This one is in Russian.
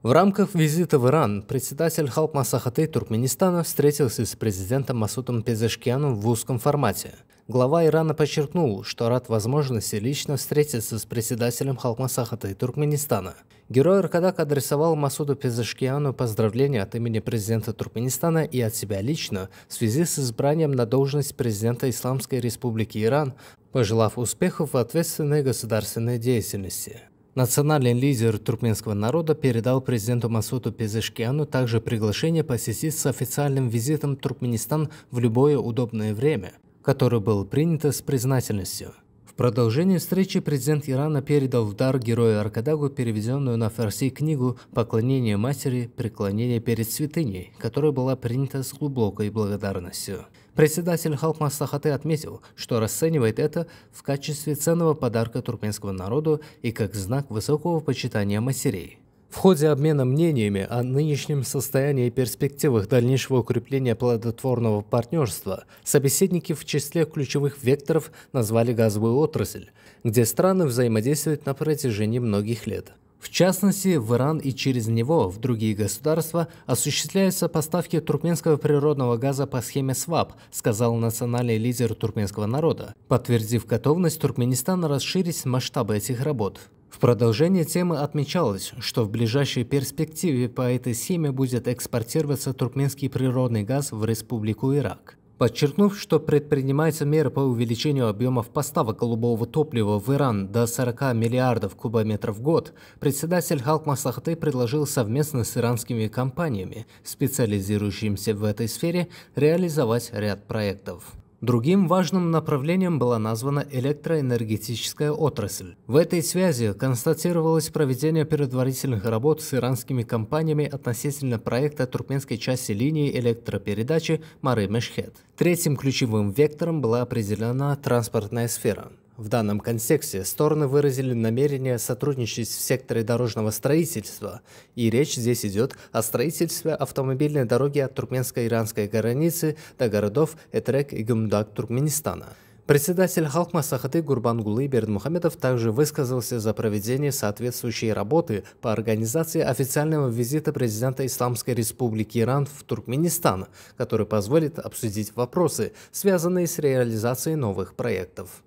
В рамках визита в Иран председатель Халк Маслахаты Туркменистана встретился с президентом Масудом Пезешкианом в узком формате. Глава Ирана подчеркнул, что рад возможности лично встретиться с председателем Халк Маслахаты Туркменистана. Герой Аркадак адресовал Масуду Пезешкиану поздравления от имени президента Туркменистана и от себя лично в связи с избранием на должность президента Исламской Республики Иран, пожелав успехов в ответственной государственной деятельности. Национальный лидер туркменского народа передал президенту Масуду Пезешкиану также приглашение посетить с официальным визитом Туркменистан в любое удобное время, которое было принято с признательностью. В продолжение встречи президент Ирана передал в дар герою Аркадагу переведенную на фарси книгу «Поклонение матери, преклонение перед святыней», которая была принята с глубокой благодарностью. Председатель Халк Маслахаты отметил, что расценивает это в качестве ценного подарка туркменскому народу и как знак высокого почитания матерей. В ходе обмена мнениями о нынешнем состоянии и перспективах дальнейшего укрепления плодотворного партнерства собеседники в числе ключевых векторов назвали газовую отрасль, где страны взаимодействуют на протяжении многих лет. В частности, в Иран и через него в другие государства осуществляются поставки туркменского природного газа по схеме СВАП, сказал национальный лидер туркменского народа, подтвердив готовность Туркменистана расширить масштабы этих работ. В продолжение темы отмечалось, что в ближайшей перспективе по этой схеме будет экспортироваться туркменский природный газ в Республику Ирак. Подчеркнув, что предпринимаются меры по увеличению объемов поставок голубого топлива в Иран до 40 миллиардов кубометров в год, председатель Халк Маслахаты предложил совместно с иранскими компаниями, специализирующимися в этой сфере, реализовать ряд проектов. Другим важным направлением была названа электроэнергетическая отрасль. В этой связи констатировалось проведение предварительных работ с иранскими компаниями относительно проекта туркменской части линии электропередачи Мары-Мешхед. Третьим ключевым вектором была определена транспортная сфера. В данном контексте стороны выразили намерение сотрудничать в секторе дорожного строительства, и речь здесь идет о строительстве автомобильной дороги от туркменско-иранской границы до городов Этрек и Гюмдак Туркменистана. Председатель Халк Маслахаты Гурбангулы Бердмухамедов также высказался за проведение соответствующей работы по организации официального визита президента Исламской Республики Иран в Туркменистан, который позволит обсудить вопросы, связанные с реализацией новых проектов.